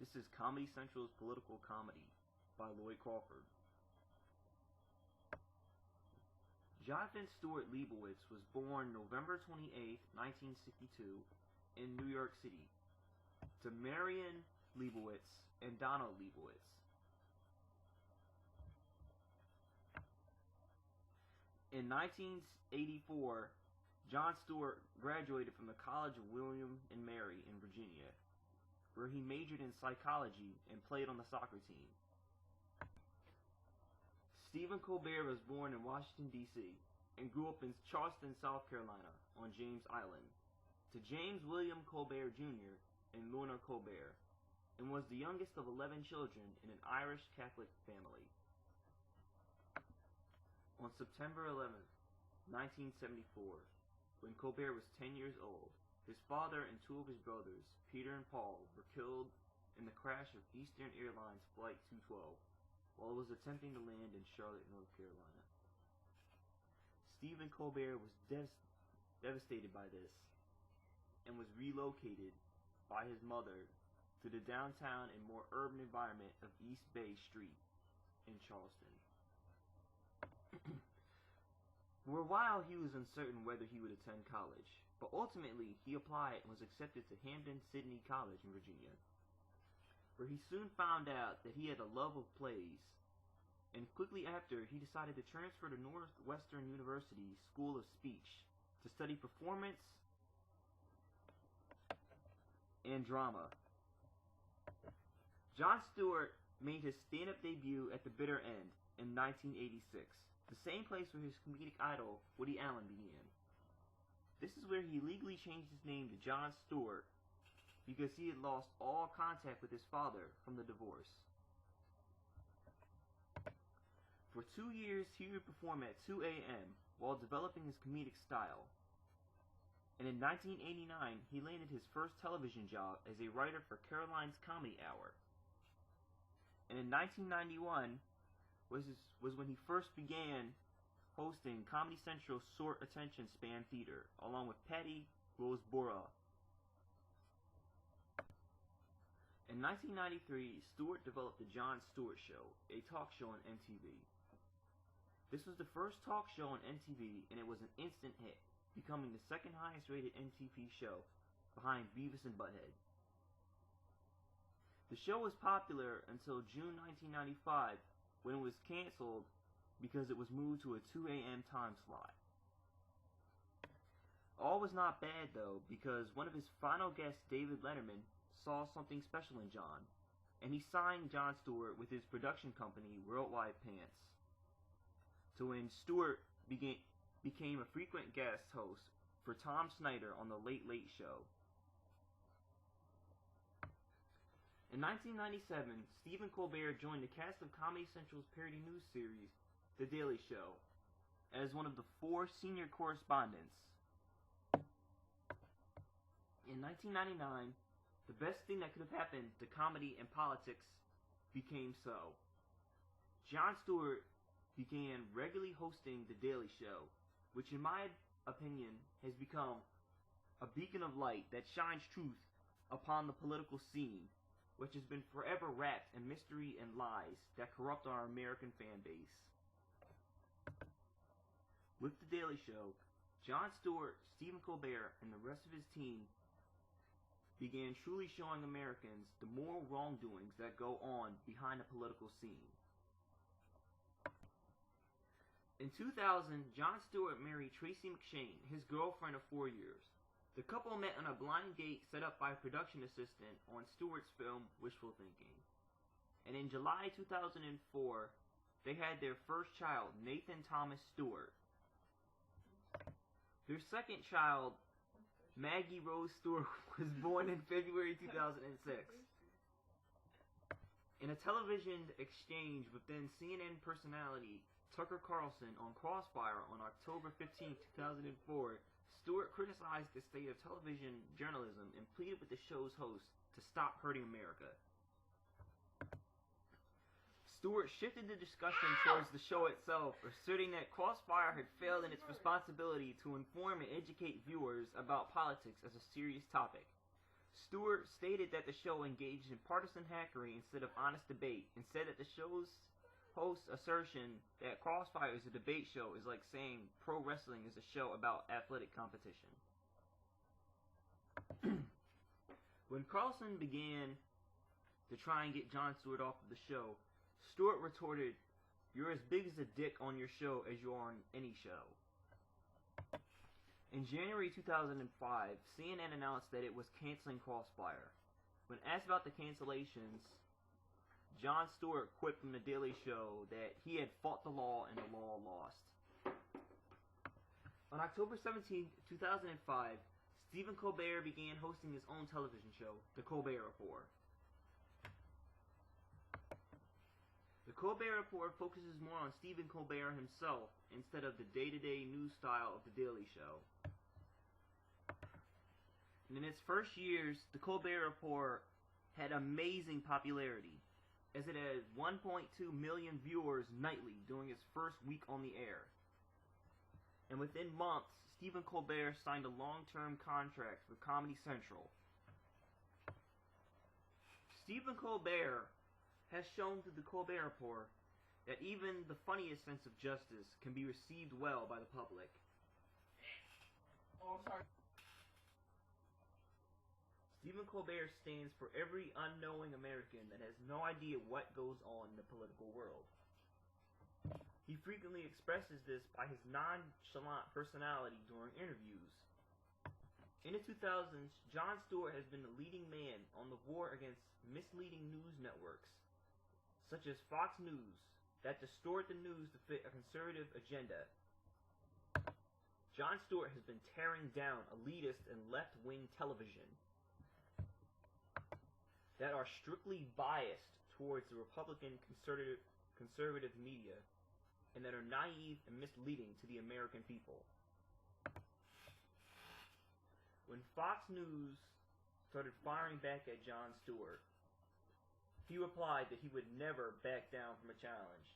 This is Comedy Central's Political Comedy by Lloyd Crawford. Jonathan Stewart Leibowitz was born November 28, 1962, in New York City, to Marion Leibowitz and Donald Leibowitz. In 1984, Jon Stewart graduated from the College of William and Mary in Virginia, where he majored in psychology and played on the soccer team. Stephen Colbert was born in Washington, D.C., and grew up in Charleston, South Carolina, on James Island, to James William Colbert Jr. and Lorna Colbert, and was the youngest of 11 children in an Irish Catholic family. On September 11, 1974, when Colbert was 10 years old, his father and two of his brothers, Peter and Paul, were killed in the crash of Eastern Airlines Flight 212 while it was attempting to land in Charlotte, North Carolina. Stephen Colbert was devastated by this and was relocated by his mother to the downtown and more urban environment of East Bay Street in Charleston. For a while he was uncertain whether he would attend college, but ultimately he applied and was accepted to Hampden-Sydney College in Virginia, where he soon found out that he had a love of plays, and quickly after he decided to transfer to Northwestern University School of Speech to study performance and drama. Jon Stewart made his stand-up debut at the Bitter End in 1986, the same place where his comedic idol Woody Allen began. This is where he legally changed his name to Jon Stewart because he had lost all contact with his father from the divorce. For 2 years, he would perform at 2 a.m. while developing his comedic style. And in 1989, he landed his first television job as a writer for Caroline's Comedy Hour. And in 1991 was when he first began hosting Comedy Central's short attention span theater, along with Patty Rose-Bora. In 1993, Stewart developed The Jon Stewart Show, a talk show on MTV. This was the first talk show on MTV, and it was an instant hit, becoming the second highest rated MTV show behind Beavis and Butthead. The show was popular until June 1995, when it was canceled because it was moved to a 2 a.m. time slot. All was not bad though, because one of his final guests, David Letterman, saw something special in Jon, and he signed Jon Stewart with his production company, Worldwide Pants. So when Stewart became a frequent guest host for Tom Snyder on The Late Late Show. In 1997, Stephen Colbert joined the cast of Comedy Central's parody news series, The Daily Show, as one of the 4 senior correspondents. In 1999, the best thing that could have happened to comedy and politics became so. Jon Stewart began regularly hosting The Daily Show, which in my opinion has become a beacon of light that shines truth upon the political scene, which has been forever wrapped in mystery and lies that corrupt our American fan base. With The Daily Show, Jon Stewart, Stephen Colbert, and the rest of his team began truly showing Americans the moral wrongdoings that go on behind the political scene. In 2000, Jon Stewart married Tracy McShane, his girlfriend of 4 years. The couple met on a blind date set up by a production assistant on Stewart's film Wishful Thinking. And in July 2004, they had their first child, Nathan Thomas Stewart. Their second child, Maggie Rose Stewart, was born in February 2006. In a television exchange with then CNN personality Tucker Carlson on Crossfire on October 15, 2004, Stewart criticized the state of television journalism and pleaded with the show's host to stop hurting America. Stewart shifted the discussion towards the show itself, asserting that Crossfire had failed in its responsibility to inform and educate viewers about politics as a serious topic. Stewart stated that the show engaged in partisan hackery instead of honest debate, and said that the show's host's assertion that Crossfire is a debate show is like saying pro wrestling is a show about athletic competition. When Carlson began to try and get Jon Stewart off of the show, Stewart retorted, "You're as big as a dick on your show as you are on any show." In January 2005, CNN announced that it was canceling Crossfire. When asked about the cancellations, Jon Stewart quipped from The Daily Show that he had fought the law and the law lost. On October 17, 2005, Stephen Colbert began hosting his own television show, The Colbert Report. The Colbert Report focuses more on Stephen Colbert himself instead of the day-to-day news style of The Daily Show. And in its first years, The Colbert Report had amazing popularity, as it had 1.2 million viewers nightly during its first week on the air. And within months, Stephen Colbert signed a long-term contract with Comedy Central. Stephen Colbert has shown through The Colbert Report that even the funniest sense of justice can be received well by the public. Oh, I'm sorry. Stephen Colbert stands for every unknowing American that has no idea what goes on in the political world. He frequently expresses this by his nonchalant personality during interviews. In the 2000s, Jon Stewart has been the leading man on the war against misleading news networks, such as Fox News, that distort the news to fit a conservative agenda. Jon Stewart has been tearing down elitist and left-wing television that are strictly biased towards the Republican conservative media and that are naive and misleading to the American people. When Fox News started firing back at Jon Stewart, he replied that he would never back down from a challenge.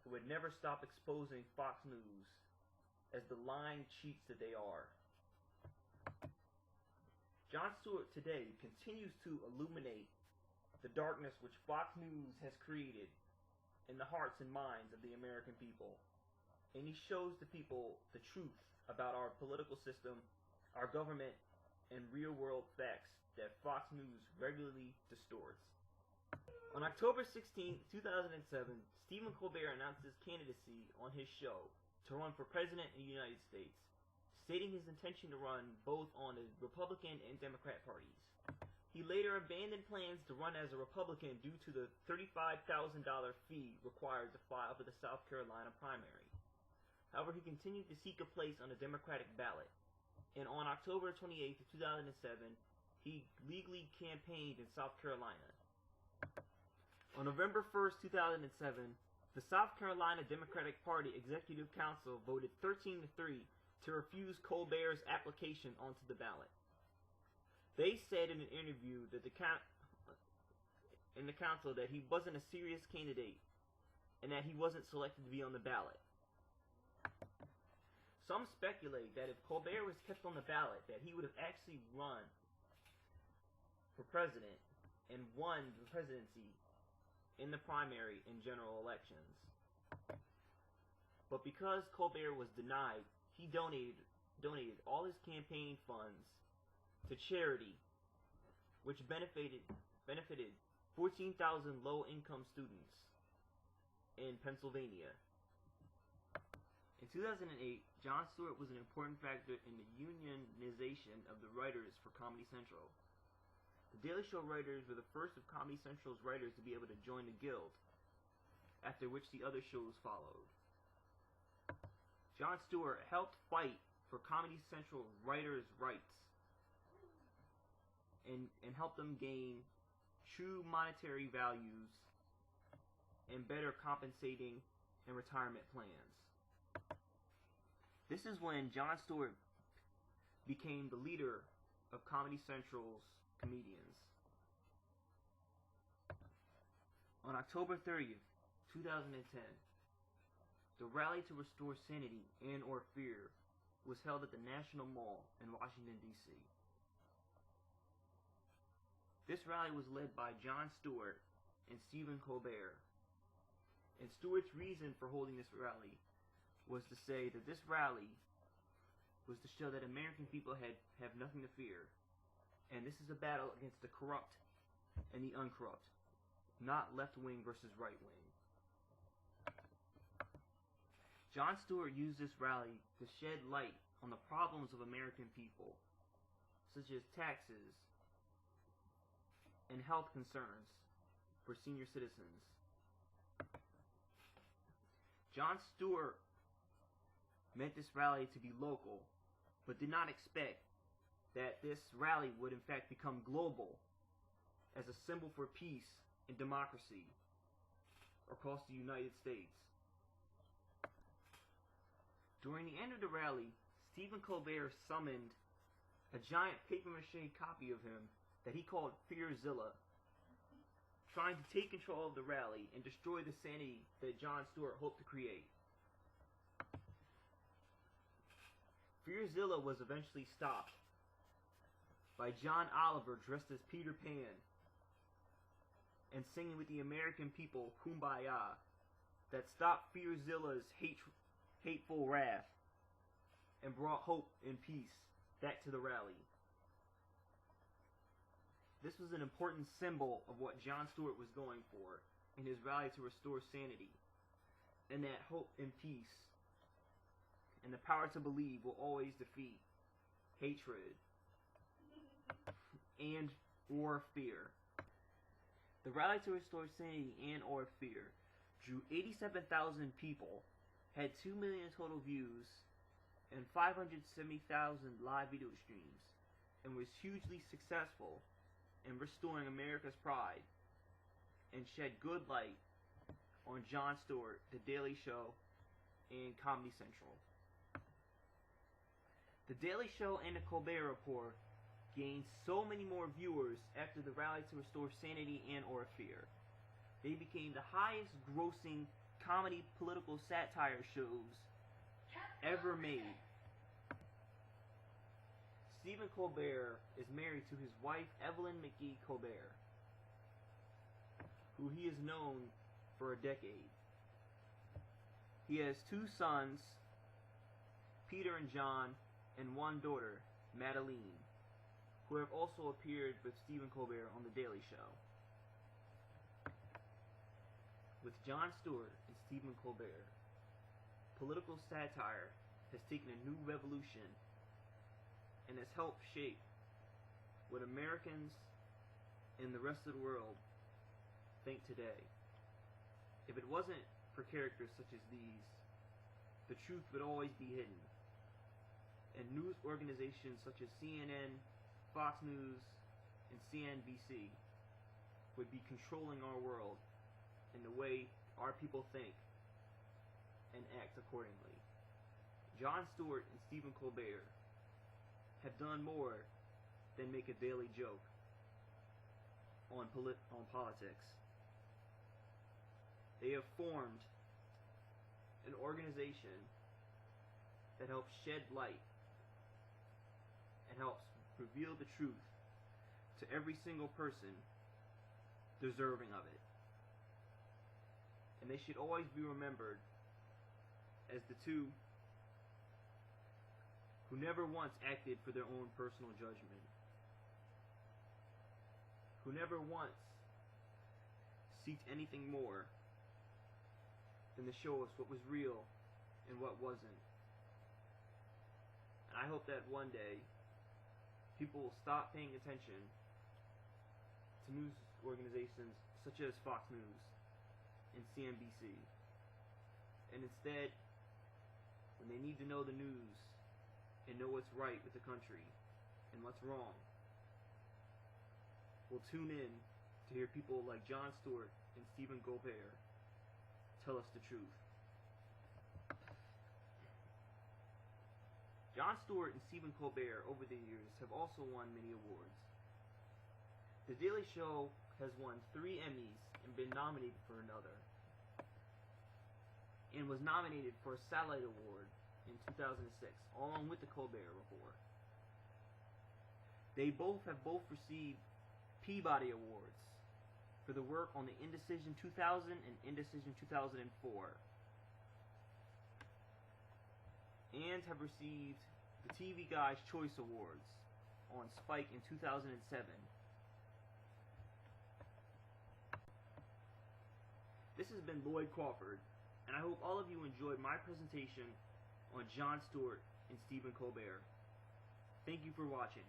He would never stop exposing Fox News as the lying cheats that they are. Jon Stewart today continues to illuminate the darkness which Fox News has created in the hearts and minds of the American people. And he shows the people the truth about our political system, our government, and real-world facts that Fox News regularly distorts. On October 16, 2007, Stephen Colbert announced his candidacy on his show to run for president in the United States, stating his intention to run both on the Republican and Democrat parties. He later abandoned plans to run as a Republican due to the $35,000 fee required to file for the South Carolina primary. However, he continued to seek a place on the Democratic ballot, and on October 28, 2007, he legally campaigned in South Carolina. On November 1st, 2007, the South Carolina Democratic Party Executive Council voted 13-3 to refuse Colbert's application onto the ballot. They said in an interview that the council that he wasn't a serious candidate and that he wasn't selected to be on the ballot. Some speculate that if Colbert was kept on the ballot, that he would have actually run for president and won the presidency in the primary in general elections. But because Colbert was denied, he donated all his campaign funds to charity, which benefited 14,000 low-income students in Pennsylvania. In 2008, Jon Stewart was an important factor in the unionization of the writers for Comedy Central. The Daily Show writers were the first of Comedy Central's writers to be able to join the guild, after which the other shows followed. Jon Stewart helped fight for Comedy Central writers' rights and help them gain true monetary values and better compensating and retirement plans. This is when Jon Stewart became the leader of Comedy Central's comedians. On October 30th, 2010, the Rally to Restore Sanity and/or Fear was held at the National Mall in Washington, D.C. This rally was led by Jon Stewart and Stephen Colbert. And Stewart's reason for holding this rally was to say that this rally was to show that American people have nothing to fear. And this is a battle against the corrupt and the uncorrupt, not left-wing versus right-wing. Jon Stewart used this rally to shed light on the problems of American people, such as taxes and health concerns for senior citizens. Jon Stewart meant this rally to be local, but did not expect that this rally would in fact become global as a symbol for peace and democracy across the United States. During the end of the rally, Stephen Colbert summoned a giant papier-mâché copy of him that he called Fearzilla, trying to take control of the rally and destroy the sanity that Jon Stewart hoped to create. Fearzilla was eventually stopped by John Oliver dressed as Peter Pan and singing with the American people Kumbaya that stopped Fearzilla's hateful wrath and brought hope and peace back to the rally. This was an important symbol of what Jon Stewart was going for in his rally to restore sanity, and that hope and peace and the power to believe will always defeat hatred and or fear. The rally to restore sanity and or fear drew 87,000 people, had 2 million total views, and 570,000 live video streams, and was hugely successful in restoring America's pride, and shed good light on Jon Stewart, The Daily Show, and Comedy Central. The Daily Show and The Colbert Report gained so many more viewers after the rally to restore sanity and or fear. They became the highest grossing comedy political satire shows ever made. Stephen Colbert is married to his wife Evelyn McGee Colbert, who he has known for a decade. He has 2 sons, Peter and John, and 1 daughter, Madeline, who have also appeared with Stephen Colbert on The Daily Show. With Jon Stewart and Stephen Colbert, political satire has taken a new revolution and has helped shape what Americans and the rest of the world think today. If it wasn't for characters such as these, the truth would always be hidden, and news organizations such as CNN, Fox News, and CNBC would be controlling our world in the way our people think and act accordingly. Jon Stewart and Stephen Colbert have done more than make a daily joke on politics. They have formed an organization that helps shed light and helps reveal the truth to every single person deserving of it. And they should always be remembered as the two who never once acted for their own personal judgment, who never once seeked anything more than to show us what was real and what wasn't. And I hope that one day people will stop paying attention to news organizations such as Fox News and CNBC, and instead, when they need to know the news and know what's right with the country and what's wrong, will tune in to hear people like Jon Stewart and Stephen Colbert tell us the truth. Jon Stewart and Stephen Colbert over the years have also won many awards. The Daily Show has won 3 Emmys and been nominated for another, and was nominated for a Satellite Award in 2006, along with the Colbert Report. They have both received Peabody Awards for the work on the Indecision 2000 and Indecision 2004, and have received the TV Guide's Choice Awards on Spike in 2007. This has been Lloyd Crawford, and I hope all of you enjoyed my presentation on Jon Stewart and Stephen Colbert. Thank you for watching.